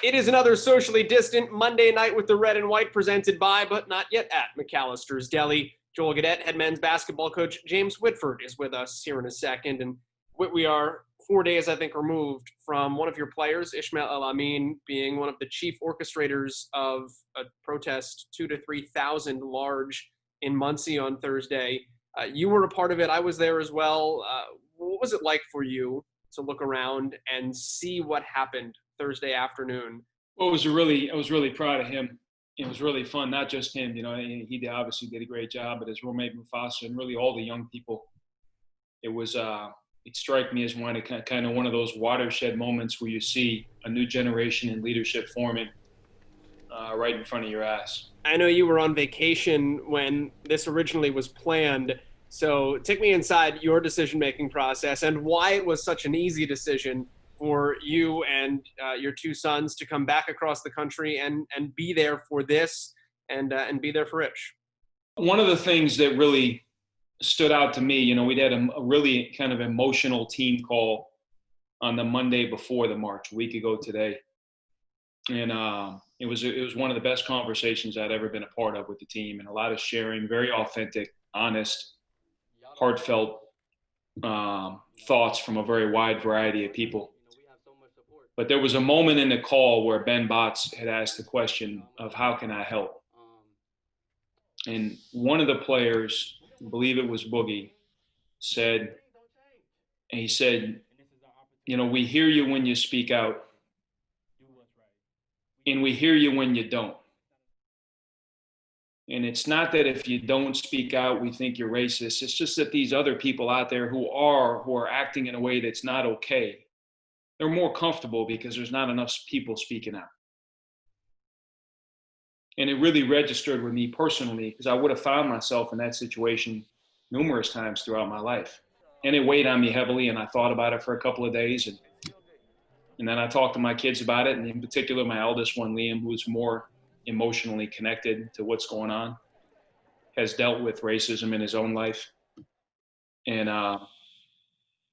It is another socially distant Monday night with the red and white presented by, but not yet at, McAllister's Deli. Joel Gadet, head men's basketball coach James Whitford is with us here in a second. And we are 4 days, I think, removed from one of your players, Ishmael El Amin, being one of the chief orchestrators of a protest 2,000 to 3,000 large in Muncie on Thursday. You were a part of it. I was there as well. What was it like for you to look around and see what happened Thursday afternoon? Well, I was really proud of him. It was really fun, not just him. He obviously did a great job, but his roommate Mufasa and really all the young people. It struck me as one of those watershed moments where you see a new generation in leadership forming right in front of your eyes. I know you were on vacation when this originally was planned, so take me inside your decision-making process and why it was such an easy decision for you and your two sons to come back across the country and be there for this and be there for Rich. One of the things that really stood out to me, we'd had a really kind of emotional team call on the Monday before the march, a week ago today. And it was one of the best conversations I'd ever been a part of with the team, and a lot of sharing, very authentic, honest, heartfelt thoughts from a very wide variety of people. But there was a moment in the call where Ben Botts had asked the question of how can I help? And one of the players, I believe it was Boogie, said, we hear you when you speak out, and we hear you when you don't. And it's not that if you don't speak out, we think you're racist. It's just that these other people out there who are acting in a way that's not okay, they're more comfortable because there's not enough people speaking out. And it really registered with me personally because I would have found myself in that situation numerous times throughout my life. And it weighed on me heavily, and I thought about it for a couple of days. And then I talked to my kids about it, and in particular my eldest one, Liam, who's more emotionally connected to what's going on, has dealt with racism in his own life.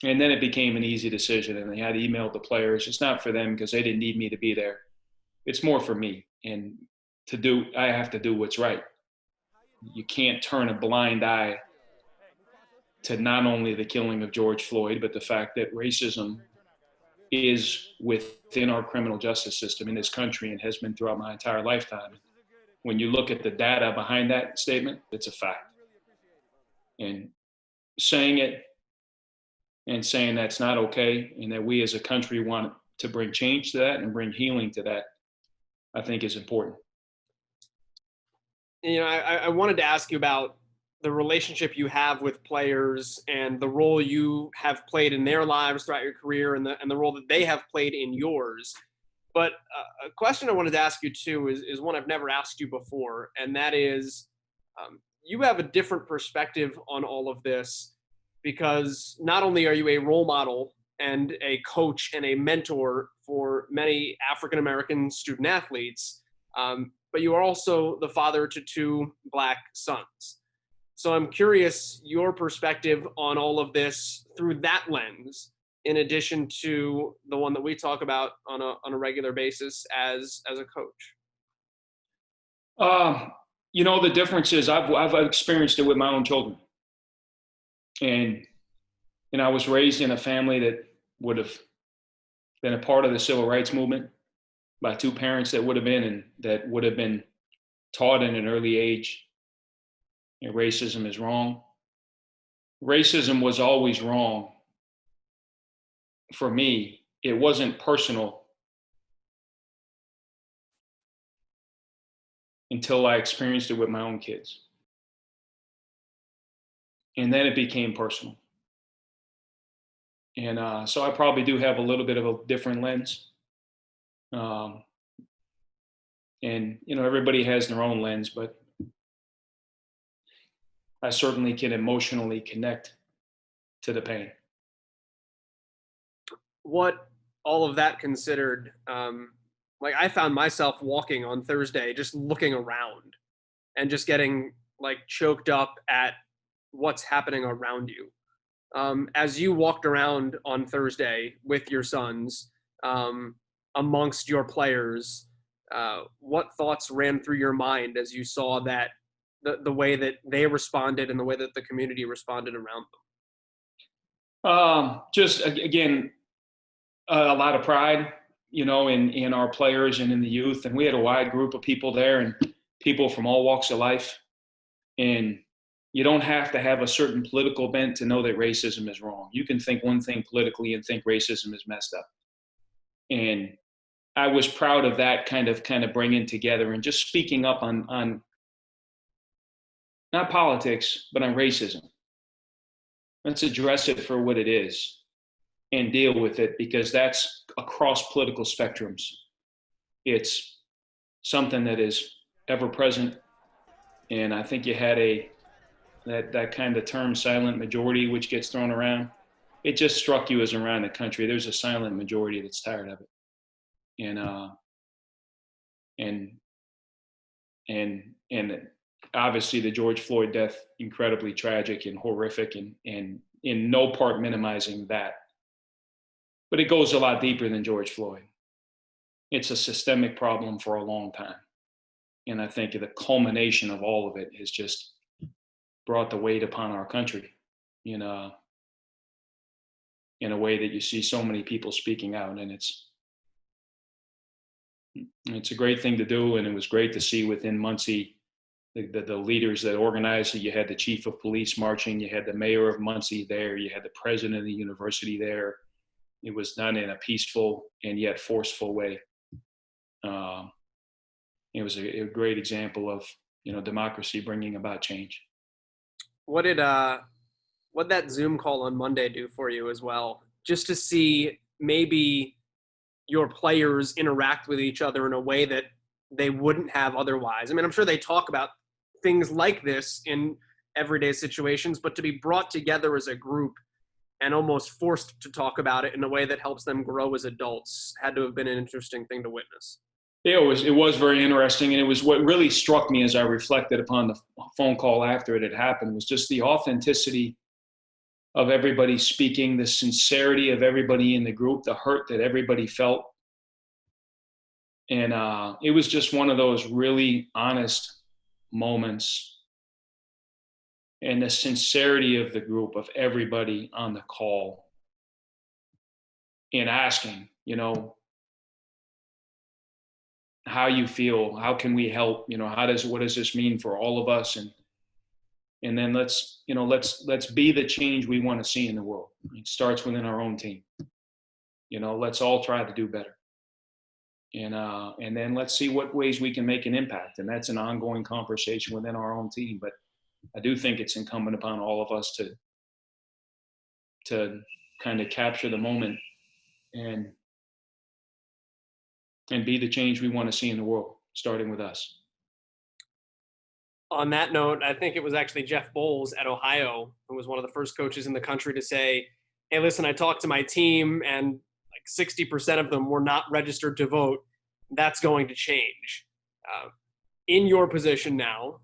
And then it became an easy decision, and I had emailed the players. It's not for them because they didn't need me to be there. It's more for me, and I have to do what's right. You can't turn a blind eye to not only the killing of George Floyd, but the fact that racism is within our criminal justice system in this country and has been throughout my entire lifetime. When you look at the data behind that statement, it's a fact. And saying it and saying that's not okay and that we as a country want to bring change to that and bring healing to that, I think is important. I wanted to ask you about the relationship you have with players and the role you have played in their lives throughout your career and the role that they have played in yours. But a question I wanted to ask you too is one I've never asked you before, and that is you have a different perspective on all of this because not only are you a role model and a coach and a mentor for many African-American student athletes, but you are also the father to two Black sons. So I'm curious your perspective on all of this through that lens, in addition to the one that we talk about on a regular basis as a coach. The difference is I've experienced it with my own children. And I was raised in a family that would have been a part of the civil rights movement by two parents that would have been taught in an early age. Racism is wrong. Racism was always wrong for me. It wasn't personal until I experienced it with my own kids. And then it became personal. And so I probably do have a little bit of a different lens. Everybody has their own lens, but I certainly can emotionally connect to the pain. What all of that considered, I found myself walking on Thursday, just looking around and just getting choked up at what's happening around you. As you walked around on Thursday with your sons, amongst your players. What thoughts ran through your mind as you saw that the way that they responded and the way that the community responded around Just again, a lot of pride, in our players and in the youth. And we had a wide group of people there and people from all walks of life. And you don't have to have a certain political bent to know that racism is wrong. You can think one thing politically and think racism is messed up. And I was proud of that kind of bringing together and just speaking up on not politics, but on racism. Let's address it for what it is and deal with it, because that's across political spectrums. It's something that is ever present. And I think you had that kind of term silent majority, which gets thrown around. It just struck you as around the country, there's a silent majority that's tired of it. And obviously the George Floyd death, incredibly tragic and horrific, and in no part minimizing that. But it goes a lot deeper than George Floyd. It's a systemic problem for a long time. And I think the culmination of all of it has just brought the weight upon our country in a way that you see so many people speaking out. And it's a great thing to do. And it was great to see within Muncie the leaders that organized it. You had the chief of police marching, you had the mayor of Muncie there, you had the president of the university there. It was done in a peaceful and yet forceful way. It was a great example of, democracy bringing about change. What did that Zoom call on Monday do for you as well? Just to see maybe your players interact with each other in a way that they wouldn't have otherwise. I mean, I'm sure they talk about things like this in everyday situations, but to be brought together as a group and almost forced to talk about it in a way that helps them grow as adults had to have been an interesting thing to witness. It was very interesting. And it was what really struck me as I reflected upon the phone call after it had happened was just the authenticity of everybody speaking, the sincerity of everybody in the group, the hurt that everybody felt. And it was just one of those really honest moments. And the sincerity of the group, of everybody on the call, in asking, how you feel, how can we help, what does this mean for all of us? And then let's be the change we want to see in the world. It starts within our own team. Let's all try to do better. And then let's see what ways we can make an impact. And that's an ongoing conversation within our own team. But I do think it's incumbent upon all of us to kind of capture the moment and be the change we want to see in the world, starting with us. On that note, I think it was actually Jeff Bowles at Ohio, who was one of the first coaches in the country to say, hey, listen, I talked to my team and like 60% of them were not registered to vote. That's going to change. In your position now,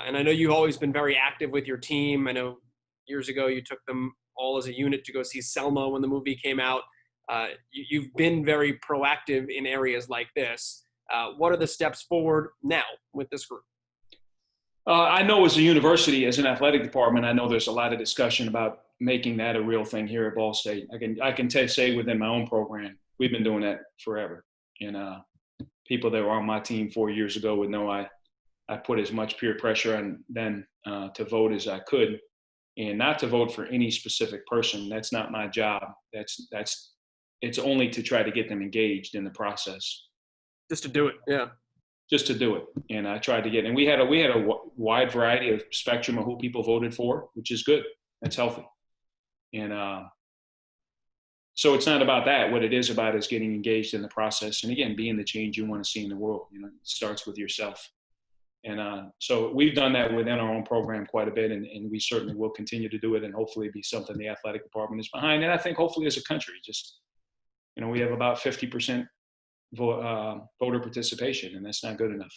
and I know you've always been very active with your team. I know years ago you took them all as a unit to go see Selma when the movie came out. You've been very proactive in areas like this. What are the steps forward now with this group? I know as a university, as an athletic department, I know there's a lot of discussion about making that a real thing here at Ball State. I can say within my own program, we've been doing that forever. And people that were on my team 4 years ago would know I put as much peer pressure on them to vote as I could, and not to vote for any specific person. That's not my job. It's only to try to get them engaged in the process. Just to do it, yeah. Just to do it. And I tried to get, and we had a wide variety of spectrum of who people voted for, which is good. That's healthy. And so it's not about that. What it is about is getting engaged in the process. And again, being the change you want to see in the world. It starts with yourself. And so we've done that within our own program quite a bit, and we certainly will continue to do it, and hopefully be something the athletic department is behind. And I think hopefully as a country, just, we have about 50% voter participation, and that's not good enough.